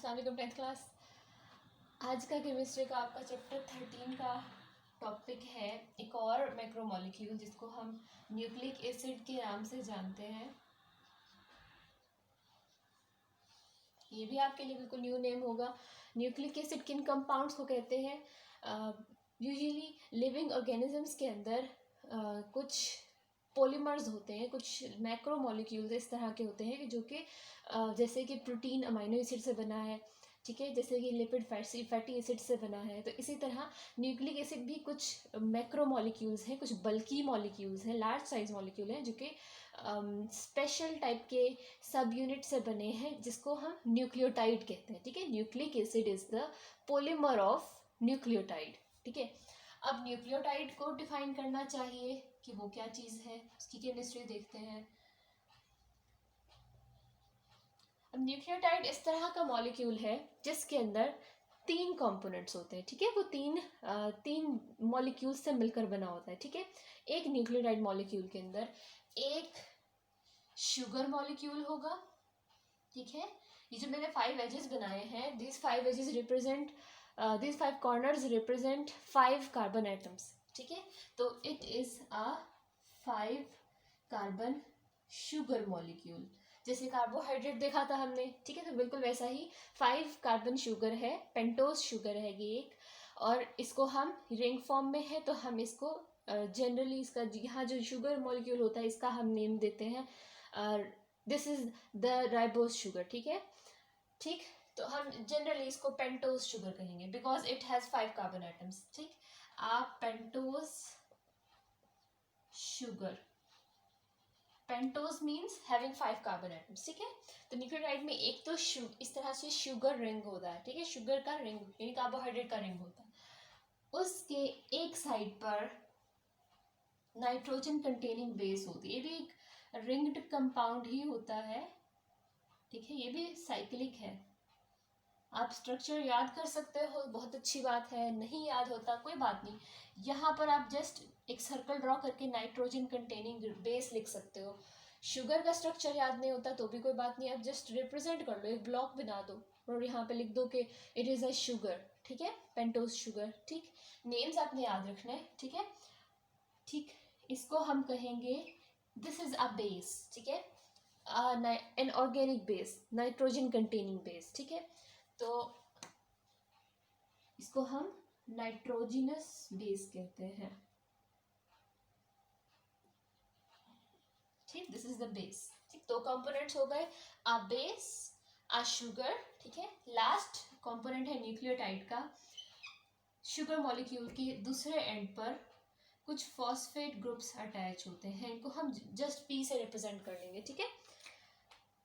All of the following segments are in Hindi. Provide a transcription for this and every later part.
अस्सलाम वालेकुम 10th क्लास। आज का केमिस्ट्री का आपका चैप्टर 13 का टॉपिक है एक और मैक्रोमोलिक्यूल जिसको हम न्यूक्लिक एसिड के नाम से जानते हैं। ये भी आपके लिए बिल्कुल न्यू नेम होगा। न्यूक्लिक एसिड किन कंपाउंड्स को कहते हैं? यूजुअली लिविंग ऑर्गेनिजम्स के अंदर कुछ पॉलीमर्स होते हैं, कुछ मैक्रोमोलिक्यूल्स इस तरह के होते हैं जो कि जैसे कि प्रोटीन अमीनो एसिड से बना है, ठीक है, जैसे कि लिपिड फैटी एसिड से बना है। तो इसी तरह न्यूक्लिक एसिड भी कुछ मैक्रोमोलिक्यूल्स हैं, कुछ बल्की मॉलिक्यूल्स हैं, लार्ज साइज मॉलिक्यूल हैं जो कि स्पेशल टाइप के सब यूनिट से बने हैं जिसको हम न्यूक्लियोटाइड कहते हैं। ठीक है, nucleic acid is the polymer of nucleotide. ठीक है, अब न्यूक्लियोटाइड को डिफाइन करना चाहिए कि वो क्या चीज़ है, उसकी केमिस्ट्री देखते हैं। अब न्यूक्लियोटाइड इस तरह का मॉलिक्यूल है जिसके अंदर तीन कंपोनेंट्स होते हैं। ठीक है, वो तीन मॉलिक्यूल से मिलकर बना होता है। ठीक है, एक न्यूक्लियोटाइड मॉलिक्यूल के अंदर एक शुगर मॉलिक्यूल होगा। ठीक है, ये जो मैंने 5 एजेस बनाए हैं, this 5 edges represent this 5 corners represent 5 carbon atoms. ठीक है, तो it is a 5 carbon sugar molecule. जैसे कार्बोहाइड्रेट देखा था हमने, ठीक है, तो बिल्कुल वैसा ही 5 कार्बन शुगर है, पेंटोज शुगर है ये एक, और इसको हम रिंग फॉर्म में है तो हम इसको जनरली इसका यहाँ जो शुगर मॉलिक्यूल होता है इसका हम नेम देते हैं this is the ribose sugar. ठीक है, ठीक, तो हम जनरली इसको पेंटोज शुगर कहेंगे because it has 5 carbon atoms. ठीक, आप pentose sugar, pentose means having 5 carbon atoms. ठीक है, तो न्यूक्लियोटाइड में एक तो इस तरह से शुगर रिंग होता है। ठीक है, शुगर का रिंग यानी कार्बोहाइड्रेट का रिंग होता है, उसके एक साइड पर नाइट्रोजन कंटेनिंग बेस होती है। ये भी एक रिंग्ड कंपाउंड ही होता है। ठीक है, ये भी साइक्लिक है। आप स्ट्रक्चर याद कर सकते हो, बहुत अच्छी बात है। नहीं याद होता कोई बात नहीं, यहाँ पर आप जस्ट एक सर्कल ड्रॉ करके नाइट्रोजन कंटेनिंग बेस लिख सकते हो। शुगर का स्ट्रक्चर याद नहीं होता तो भी कोई बात नहीं, आप जस्ट रिप्रेजेंट कर लो, एक ब्लॉक बना दो और यहाँ पे लिख दो कि इट इज़ अ शुगर। ठीक है, पेंटोज शुगर। ठीक, नेम्स आपने याद रखना है। ठीक है, ठीक, इसको हम कहेंगे दिस इज अ बेस। ठीक है, an organic base, nitrogen containing base. ठीक है, तो इसको हम नाइट्रोजिनस बेस कहते हैं। ठीक, दिस इज द बेस। ठीक, दो कंपोनेंट्स हो गए, अ बेस, अ शुगर। ठीक है, लास्ट कंपोनेंट है न्यूक्लियोटाइड का। शुगर मॉलिक्यूल के दूसरे एंड पर कुछ फॉस्फेट ग्रुप्स अटैच होते हैं, इनको हम जस्ट पी से रिप्रेजेंट कर लेंगे। ठीक है,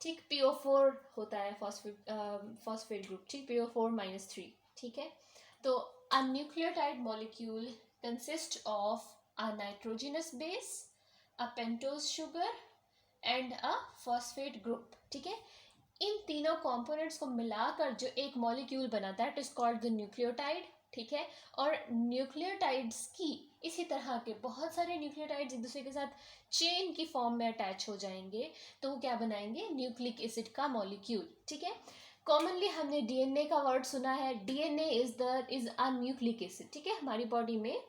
ठीक, PO4 होता है फॉस्फेट ग्रुप। ठीक, PO4-3। ठीक है, तो अ nucleotide molecule consist of a nitrogenous base, a pentose sugar and a phosphate group. ठीक है, इन तीनों कंपोनेंट्स को मिलाकर जो एक मॉलिक्यूल बनाता है it is called the nucleotide. ठीक है, और न्यूक्लियोटाइड्स की इसी तरह के बहुत सारे न्यूक्लियोटाइड्स एक दूसरे के साथ चेन की फॉर्म में अटैच हो जाएंगे तो वो क्या बनाएंगे, न्यूक्लिक एसिड का मॉलिक्यूल। ठीक है, कॉमनली हमने डीएनए का वर्ड सुना है, DNA is a nucleic acid. ठीक है, हमारी बॉडी में,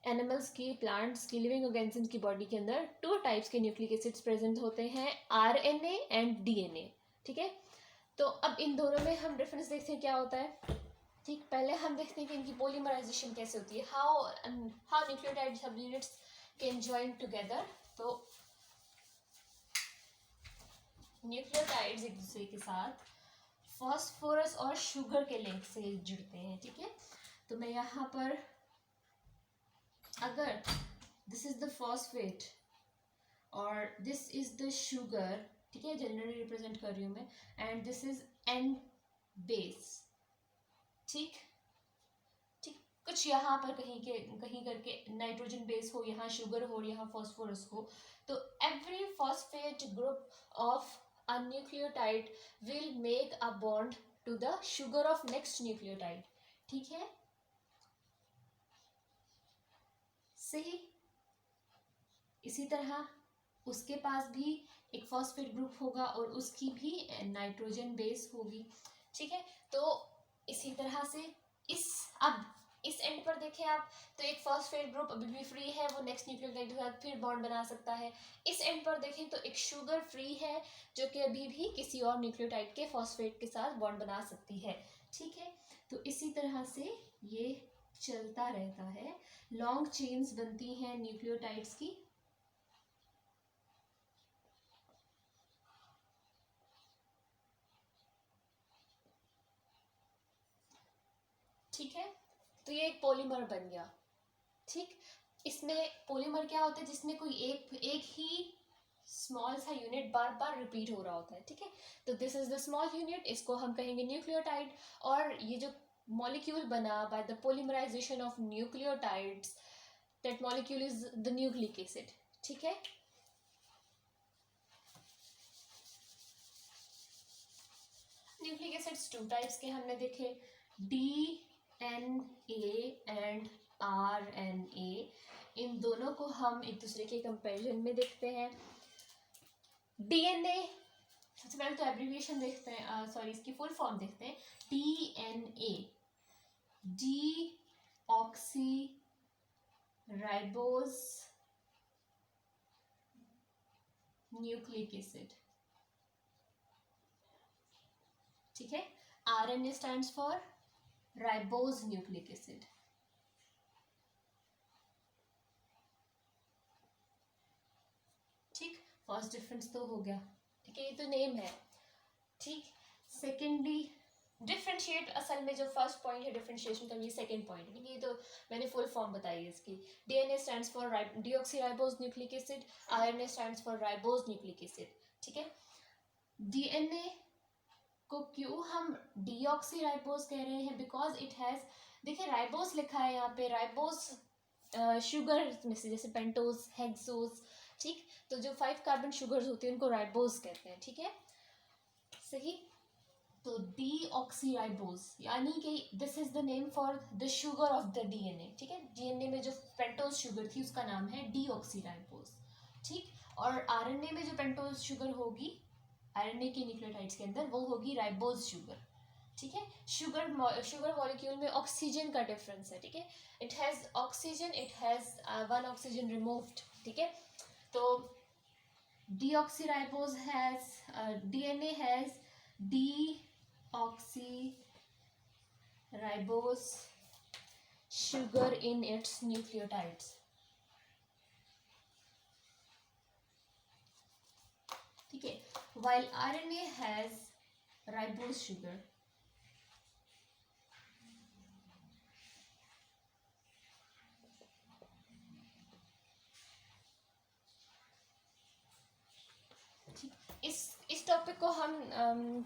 एनिमल्स की, प्लांट्स की, लिविंग ऑर्गेनिजम्स की बॉडी के अंदर 2 टाइप्स के न्यूक्लिक एसिड्स प्रेजेंट होते हैं, आरएनए एंड डीएनए। ठीक है, तो अब इन दोनों में हम डिफरेंस देखते हैं क्या होता है। ठीक, पहले हम देखते हैं कि इनकी पॉलीमराइजेशन कैसे होती है, हाउ न्यूक्लियोटाइड सब यूनिट्स कैन जॉइन टुगेदर। तो न्यूक्लियोटाइड्स एक दूसरे के साथ फॉस्फोरस और शुगर के लिंक से जुड़ते हैं। ठीक है, तो मैं यहाँ पर अगर दिस इज द फॉस्फेट और दिस इज द शुगर, ठीक है, जनरली रिप्रेजेंट कर रही हूँ मैं, and this is an base. ठीक, ठीक, कुछ यहाँ पर कहीं करके नाइट्रोजन बेस हो, यहाँ शुगर हो, यहाँ फॉस्फोरस हो, तो every phosphate group of a nucleotide will make a bond to the sugar of next nucleotide. ठीक है, सही, इसी तरह उसके पास भी एक फॉस्फेट ग्रुप होगा और उसकी भी नाइट्रोजन बेस होगी। ठीक है। तो इसी तरह से अब इस एंड पर देखें आप, तो एक फॉस्फेट ग्रुप अभी भी फ्री है, वो नेक्स्ट न्यूक्लियोटाइड के साथ फिर बॉन्ड बना सकता है। इस एंड पर देखें तो एक शुगर फ्री है जो कि अभी भी किसी और न्यूक्लियोटाइड के फॉस्फेट के साथ बॉन्ड बना सकती है। ठीक है, तो इसी तरह से ये चलता रहता है, लॉन्ग चेन्स बनती हैं न्यूक्लियोटाइड्स की। ठीक है, तो ये एक पॉलीमर बन गया। ठीक, इसमें पॉलीमर क्या होता है, जिसमें कोई एक ही स्मॉल सा यूनिट बार बार रिपीट हो रहा होता है। ठीक है, तो this is the small unit, इसको हम कहेंगे न्यूक्लियोटाइड। और ये जो मॉलिक्यूल बना by the polymerisation of nucleotides, that molecule is the nucleic acid. ठीक है, न्यूक्लिक एसिड्स टू टाइप्स के हमने देखे, DNA एंड RNA। इन दोनों को हम एक दूसरे के कंपैरिजन में देखते हैं। DNA, सबसे पहले तो एब्रीविएशन देखते हैं, सॉरी इसकी फुल फॉर्म देखते हैं। DNA, D oxy ribose nucleic acid. ठीक है, RNA stands for ribose nucleic acid. ठीक, फर्स्ट डिफरेंस तो हो गया। ठीक है, ये तो नेम है। ठीक, सेकेंडली डिफरेंशिएट, असल में जो फर्स्ट पॉइंट है डिफरेंशिएशन का, ये सेकंड पॉइंट है। ये तो मैंने फुल फॉर्म बताई है इसकी। DNA stands for deoxyribose nucleic acid, RNA stands for ribose nucleic acid. ठीक है, DNA को क्यों हम डीऑक्सीराइबोज कह रहे हैं, बिकॉज इट हैज, देखिए राइबोज लिखा है यहाँ पे, राइबोज शुगर में से, जैसे पेंटोज, हेक्सोज। ठीक, तो जो 5 कार्बन शुगर्स होते हैं उनको राइबोज कहते हैं। ठीक है, सही। तो डीऑक्सीराइबोज यानी कि this is the name for the sugar of the DNA। ठीक है, DNA में जो पेंटोज शुगर थी उसका नाम है डीऑक्सीराइबोज। ठीक, और RNA में जो पेंटोज शुगर होगी RNA के न्यूक्लियोटाइड्स के अंदर, वो होगी राइबोज शुगर। ठीक है, शुगर मॉलिक्यूल में ऑक्सीजन का डिफरेंस है। ठीक है, it has oxygen, it has 1 oxygen removed. ठीक है, तो deoxyribose has DNA has deoxyribose sugar in its nucleotides। ठीक है, while RNA has ribose sugar। इस टॉपिक को हम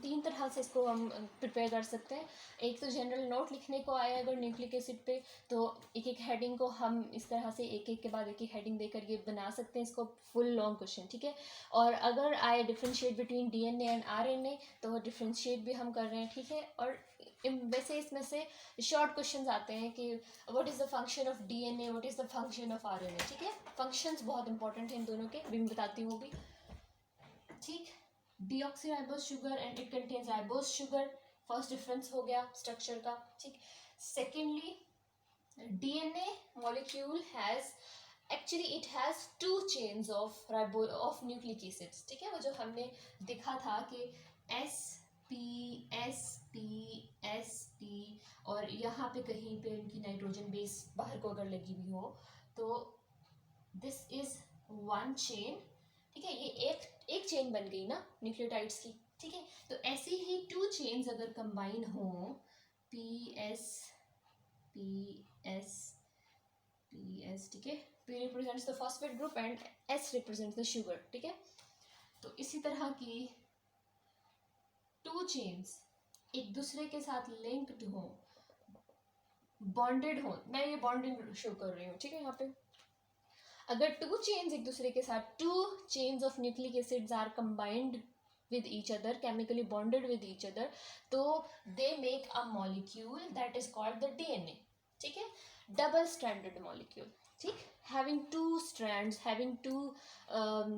3 तरह से इसको हम प्रिपेयर कर सकते हैं। एक तो जनरल नोट लिखने को आए अगर न्यूक्लिक एसिड पे, तो एक एक हेडिंग को हम इस तरह से एक एक के बाद एक एक हेडिंग देकर ये बना सकते हैं इसको फुल लॉन्ग क्वेश्चन। ठीक है, और अगर आए differentiate between DNA and RNA, तो डिफरेंशिएट भी हम कर रहे हैं। ठीक है, और वैसे इसमें से शॉर्ट क्वेश्चंस आते हैं कि what is the function of DNA, what is the function of RNA। ठीक है, फंक्शंस बहुत इंपॉर्टेंट हैं इन दोनों के, भी मैं बताती हूँ भी। ठीक, deoxyribose sugar and it contains ribose sugar, first difference हो गया स्ट्रक्चर का। ठीक, secondly DNA molecule has, actually it has 2 chains of nucleic acids. ठीक है, वो जो हमने देखा था कि SP SP SP, और यहाँ पे कहीं पे इनकी नाइट्रोजन बेस बाहर को अगर लगी हुई हो तो दिस इज 1 चेन। ठीक है, ये एक चेन बन गई ना न्यूक्लियोटाइड्स की। ठीक है, तो ऐसे ही 2 चेन्स अगर कंबाइन हो, PS PS PS, ठीक है, P represents the phosphate group and S represents the sugar. ठीक है, तो इसी तरह की 2 चेन्स एक दूसरे के साथ लिंक्ड हो, बॉन्डेड हो, मैं ये बॉन्डिंग शो कर रही हूँ। ठीक है, यहाँ पे अगर 2 चेन्स एक दूसरे के साथ, 2 chains of nucleic acids are combined with each other, chemically bonded with each other, तो they make a molecule that is called the DNA। ठीक है, double stranded molecule। ठीक, having 2 strands, having 2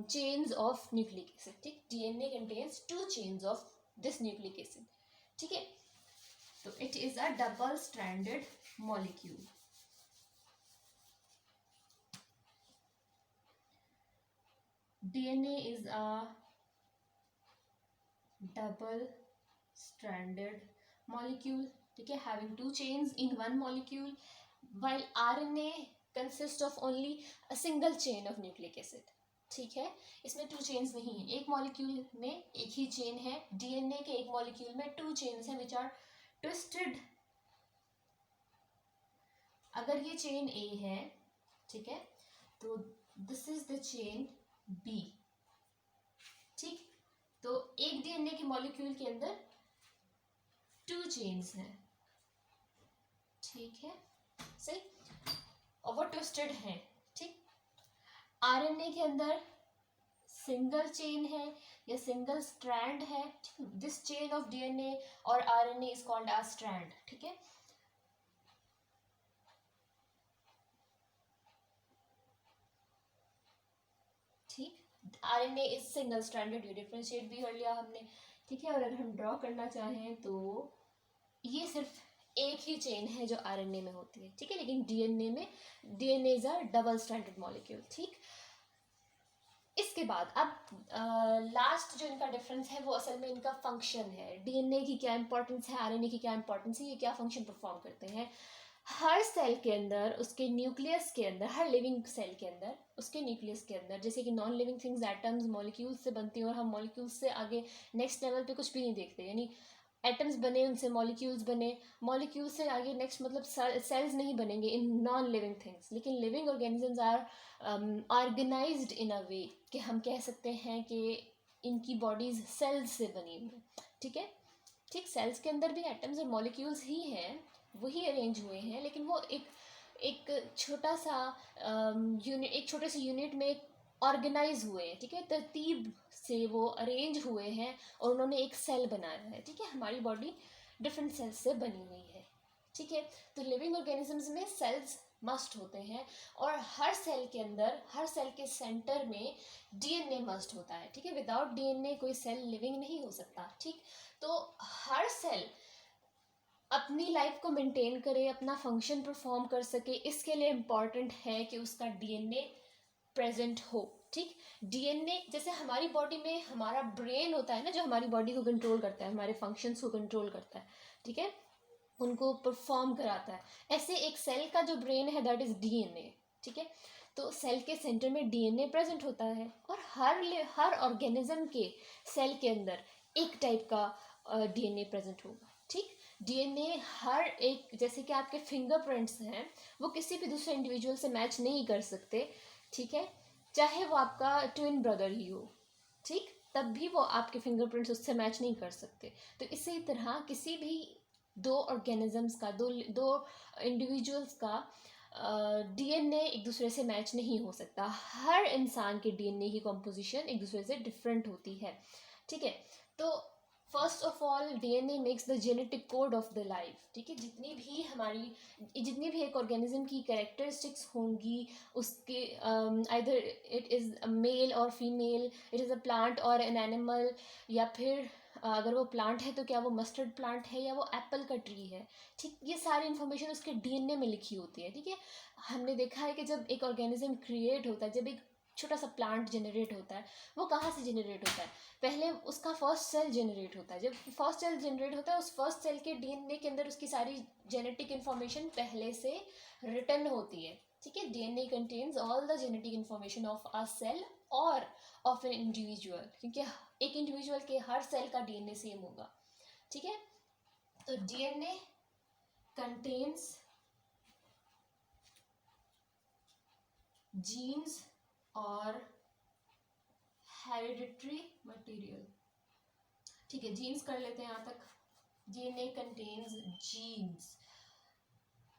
chains of nucleic acid। ठीक, DNA contains 2 chains of this nucleic acid। ठीक है, तो it is a double stranded molecule. DNA is a double stranded molecule, ठीक है, having two chains in one molecule, while RNA consists of only a single chain of nucleic acid. ठीक है, इसमें टू चेन्स नहीं है, एक मॉलिक्यूल में एक ही चेन है. DNA के एक मॉलिक्यूल में टू चेन्स हैं विच आर ट्विस्टेड. अगर ये चेन A है, ठीक है, तो this is the chain B. ठीक, तो एक DNA के मॉलिक्यूल के अंदर टू चेन्स हैं. ठीक है, सही, और वो ट्विस्टेड हैं. ठीक, RNA के अंदर सिंगल चेन है या सिंगल स्ट्रैंड है. दिस चेन ऑफ DNA और RNA is called a strand. ठीक है, ठीक, RNA इज सिंगल स्ट्रैंडेड, ये डिफरेंशिएट भी कर लिया हमने. ठीक है, और अगर हम ड्रॉ करना चाहें तो ये सिर्फ एक ही चेन है जो RNA में होती है. ठीक है, लेकिन DNA में DNA is a double stranded molecule. ठीक, इसके बाद अब लास्ट जो इनका डिफरेंस है वो असल में इनका फंक्शन है. DNA की क्या इंपॉर्टेंस है, RNA की क्या इंपॉर्टेंस है, ये क्या फंक्शन परफॉर्म करते हैं. हर सेल के अंदर, उसके न्यूक्लियस के अंदर, हर लिविंग सेल के अंदर उसके न्यूक्लियस के अंदर, जैसे कि non living things atoms molecules से बनती हैं और हम मॉलिक्यूल्स से आगे नेक्स्ट लेवल पे कुछ भी नहीं देखते, यानी एटम्स बने, उनसे मॉलिक्यूल्स बने, मॉलिक्यूल्स से आगे नेक्स्ट मतलब सेल्स नहीं बनेंगे इन नॉन लिविंग थिंग्स. लेकिन लिविंग ऑर्गेनिजम्स आर ऑर्गेनाइज्ड इन अ वे कि हम कह सकते हैं कि इनकी बॉडीज सेल्स से बनी हुई. ठीक है, ठीक, सेल्स के अंदर भी एटम्स और मॉलिक्यूल्स ही हैं, वही अरेंज हुए हैं, लेकिन वो एक छोटा सा यूनिट, एक छोटे से यूनिट में ऑर्गेनाइज हुए हैं. ठीक है, तरतीब से वो अरेंज हुए हैं और उन्होंने एक सेल बनाया है. ठीक है, हमारी बॉडी डिफरेंट सेल्स से बनी हुई है. ठीक है, तो लिविंग ऑर्गेनिजम्स में सेल्स मस्ट होते हैं और हर सेल के अंदर, हर सेल के सेंटर में DNA मस्ट होता है. ठीक है, विदाउट DNA कोई सेल लिविंग नहीं हो सकता. ठीक, तो हर सेल अपनी लाइफ को मेंटेन करे, अपना फंक्शन परफॉर्म कर सके, इसके लिए इम्पॉर्टेंट है कि उसका DNA प्रेजेंट हो. ठीक, DNA जैसे हमारी बॉडी में हमारा ब्रेन होता है ना, जो हमारी बॉडी को कंट्रोल करता है, हमारे फंक्शंस को कंट्रोल करता है. ठीक है, उनको परफॉर्म कराता है. ऐसे एक सेल का जो ब्रेन है दैट इज DNA. ठीक है, तो सेल के सेंटर में DNA प्रेजेंट होता है और हर ऑर्गेनिज्म के सेल के अंदर एक टाइप का DNA प्रेजेंट होगा. ठीक, DNA हर एक, जैसे कि आपके फिंगरप्रिंट्स हैं, वो किसी भी दूसरे इंडिविजुअल से मैच नहीं कर सकते. ठीक है, चाहे वो आपका ट्विन ब्रदर ही हो. ठीक, तब भी वो आपके फिंगरप्रिंट्स उससे मैच नहीं कर सकते. तो इसी तरह किसी भी दो ऑर्गेनिजम्स का, दो इंडिविजुअल्स का DNA एक दूसरे से मैच नहीं हो सकता. हर इंसान के DNA की कॉम्पोजिशन एक दूसरे से डिफरेंट होती है. ठीक है, तो first of all DNA makes the genetic code of the life. ठीक है, जितनी भी एक ऑर्गेनिज्म की कैरेक्टरिस्टिक्स होंगी, उसके either it is a male और female, it is a plant और एन एनिमल, या फिर अगर वो प्लांट है तो क्या वो मस्टर्ड प्लांट है या वो एप्पल का ट्री है. ठीक, ये सारी इन्फॉर्मेशन उसके DNA में लिखी होती है. ठीक है, हमने देखा है कि जब एक ऑर्गेनिज्म क्रिएट होता है, जब एक छोटा सा प्लांट जनरेट होता है, वो कहाँ से जनरेट होता है, पहले उसका फर्स्ट सेल जनरेट होता है. जब फर्स्ट सेल जनरेट होता है, उस फर्स्ट सेल के DNA के अंदर उसकी सारी जेनेटिक इन्फॉर्मेशन पहले से रिटन होती है. ठीक है, DNA contains all the genetic information of a cell और ऑफ एन इंडिविजुअल, क्योंकि एक इंडिविजुअल के हर सेल का DNA सेम होगा. ठीक है, तो DNA कंटेन्स जीन्स और हेरिडिटरी मटेरियल. ठीक है, जीन्स कर लेते हैं यहाँ तक. DNA कंटेन्स जीन्स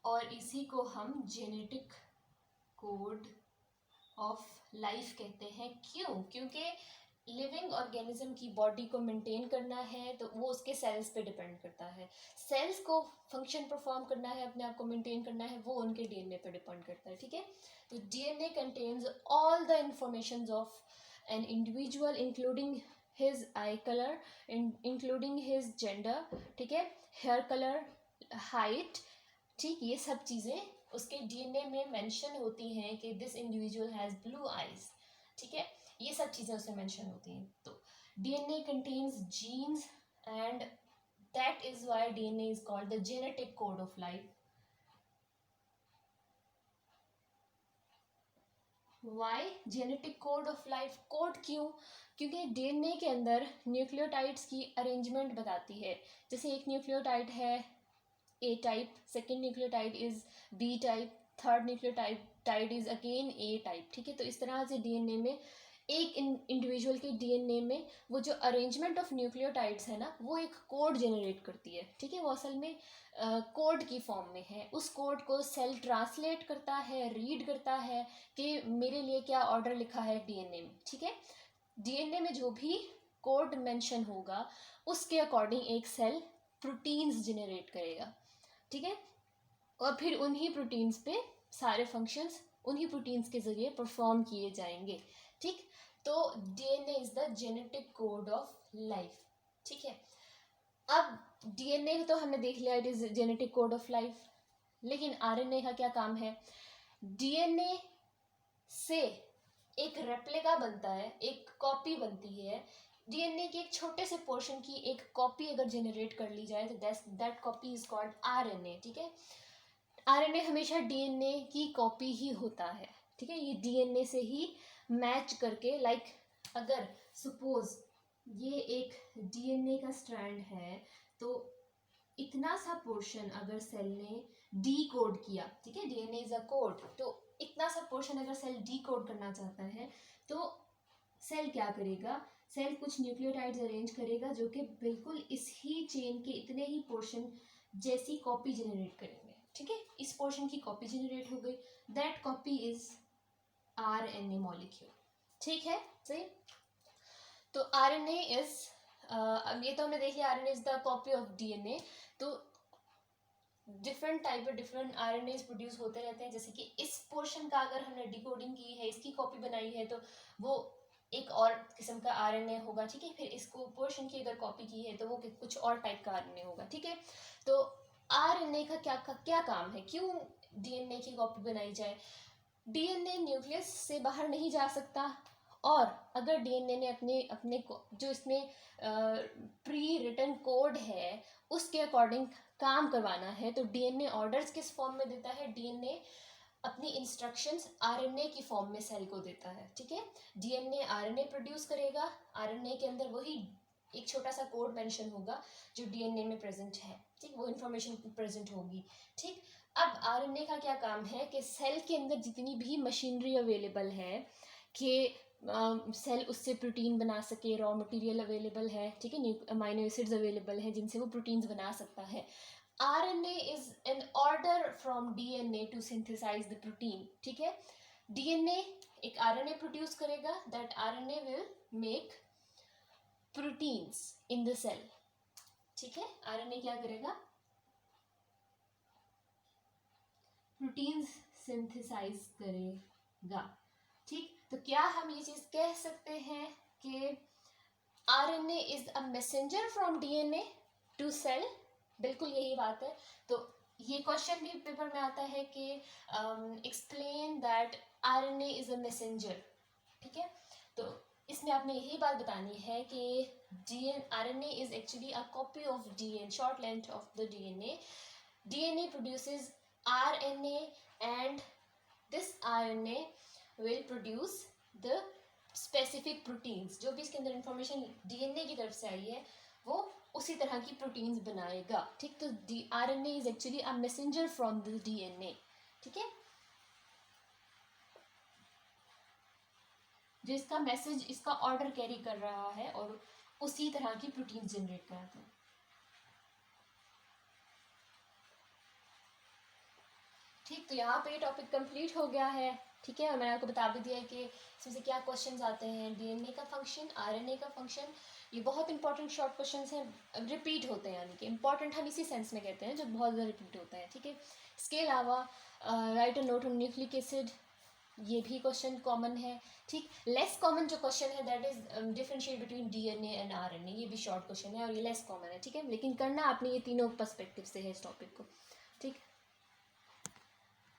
और इसी को हम जेनेटिक कोड ऑफ लाइफ कहते हैं. क्यों? क्योंकि लिविंग ऑर्गेनिज्म की बॉडी को मेंटेन करना है तो वो उसके सेल्स पे डिपेंड करता है. सेल्स को फंक्शन परफॉर्म करना है, अपने आप को मेंटेन करना है, वो उनके DNA पे डिपेंड करता है. ठीक है, तो DNA contains all the information of an individual including his I colour, including his gender, ठीक है, हेयर कलर, हाइट, ठीक, ये सब चीज़ें उसके डीएनए में मेंशन होती हैं कि this individual has blue eyes, ठीक है, ये सब चीज़ें उसमें मेंशन होती हैं। तो DNA contains genes and that is why DNA is called the genetic code of life. Why genetic code of life? Code क्यों? क्योंकि डीएनए के अंदर न्यूक्लियोटाइड्स की अरेंजमेंट बताती है। जैसे एक न्यूक्लियोटाइड है A type, second nucleotide is B type, third nucleotide is again A type, ठीक है। तो इस तरह से डीएनए में एक इंडिविजुअल के डीएनए में वो जो अरेंजमेंट ऑफ न्यूक्लियोटाइड्स है ना, वो एक कोड जनरेट करती है, ठीक है। वो असल में कोड की फॉर्म में है। उस कोड को सेल ट्रांसलेट करता है, रीड करता है कि मेरे लिए क्या ऑर्डर लिखा है डीएनए में, ठीक है। डीएनए में जो भी कोड मेंशन होगा उसके अकॉर्डिंग एक सेल प्रोटीन्स जनरेट करेगा, ठीक है। और फिर उन्हीं प्रोटीन्स पे सारे फंक्शंस उन्हीं प्रोटीन्स के जरिए परफॉर्म किए जाएंगे, ठीक। तो DNA is the genetic code of life, ठीक है। अब डीएनए तो हमने देख लिया, it is genetic code of life, लेकिन आरएनए का क्या काम है? डीएनए से एक रेप्लिका बनता है, एक कॉपी बनती है। डीएनए के एक छोटे से पोर्शन की एक कॉपी अगर जनरेट कर ली जाए तो that copy is called RNA, ठीक है। आरएनए हमेशा डीएनए की कॉपी ही होता है, ठीक है। ये डीएनए से ही मैच करके, लाइक अगर सपोज ये एक डीएनए का स्ट्रैंड है तो इतना सा पोर्शन अगर सेल ने डी कोड किया, ठीक है, डीएनए इज अ कोड, तो इतना सा पोर्शन अगर सेल डी कोड करना चाहता है तो सेल क्या करेगा? सेल कुछ न्यूक्लियोटाइड्स अरेंज करेगा जो कि बिल्कुल इस ही चेन के इतने ही पोर्शन जैसी कॉपी जनरेट करेंगे, ठीक है। इस पोर्शन की कॉपी जनरेट हो गई, that copy is RNA molecule, ठीक है, सही। तो आरएनए इज, अब ये तो हमने देख लिया, RNA is the copy of DNA. तो different type of different RNA produce होते रहते हैं। जैसे कि इस पोर्शन का अगर हमने डिकोडिंग की है, इसकी कॉपी बनाई है, तो वो एक और किस्म का आरएनए होगा, ठीक है। फिर इसको पोर्शन की अगर कॉपी की है तो वो कुछ और टाइप का आरएनए होगा, ठीक है। तो आरएनए का क्या काम है? क्यों डीएनए की कॉपी बनाई जाए? डीएनए न्यूक्लियस से बाहर नहीं जा सकता, और अगर डीएनए ने अपने अपने जो इसमें प्री रिटन कोड है उसके अकॉर्डिंग काम करवाना है तो डीएनए ऑर्डर्स किस फॉर्म में देता है? डीएनए अपनी इंस्ट्रक्शंस आरएनए की फॉर्म में सेल को देता है, ठीक है। डीएनए आरएनए प्रोड्यूस करेगा, आरएनए के अंदर वही एक छोटा सा कोड मेंशन होगा जो डीएनए में प्रेजेंट है, ठीक, वो इन्फॉर्मेशन प्रेजेंट होगी, ठीक। अब आरएनए का क्या काम है कि सेल के अंदर जितनी भी मशीनरी अवेलेबल है कि सेल उससे प्रोटीन बना सके, रॉ मटेरियल अवेलेबल है, ठीक है, अमाइनो एसिड्स अवेलेबल हैं जिनसे वो प्रोटीन्स बना सकता है। RNA is an order from DNA to synthesise the protein, ठीक है। डीएनए एक आरएनए प्रोड्यूस करेगा, that RNA will make proteins in the cell, ठीक है। आरएनए क्या करेगा? प्रोटीन्स सिंथेसाइज करेगा, ठीक। तो क्या हम ये चीज कह सकते हैं कि RNA is a messenger from DNA to cell? बिल्कुल यही बात है। तो ये क्वेश्चन भी पेपर में आता है कि explain that RNA is a messenger, ठीक है। तो इसमें आपने यही बात बतानी है कि RNA is actually a copy of DNA, short length of the DNA. DNA produces RNA and this RNA will produce the specific proteins, जो भी इसके अंदर इंफॉर्मेशन डीएनए की तरफ से आई है वो उसी तरह की प्रोटीन्स बनाएगा, ठीक। तो RNA is actually a messenger from the DNA, ठीक है, जो इसका मैसेज, इसका ऑर्डर कैरी कर रहा है और उसी तरह की प्रोटीन जनरेट कराता है, ठीक। तो यहाँ पे टॉपिक कंप्लीट हो गया है, ठीक है। और मैंने आपको बता भी दिया है कि इसमें से क्या क्वेश्चंस आते हैं, डीएनए का फंक्शन, आरएनए का फंक्शन। ये बहुत इंपॉर्टेंट शॉर्ट क्वेश्चंस हैं, रिपीट होते हैं, यानी कि इंपॉर्टेंट हम इसी सेंस में कहते हैं जो बहुत ज़्यादा रिपीट होता है, ठीक है। इसके अलावा right a note on nucleic acid, ये भी क्वेश्चन कॉमन है। ठीक, लेस कॉमन जो क्वेश्चन है that is differentiate between DNA and RNA, ये भी शॉर्ट क्वेश्चन है और ये लेस कॉमन है। ठीक है, लेकिन करना आपने ये तीनों पर्सपेक्टिव से है इस टॉपिक को। ठीक,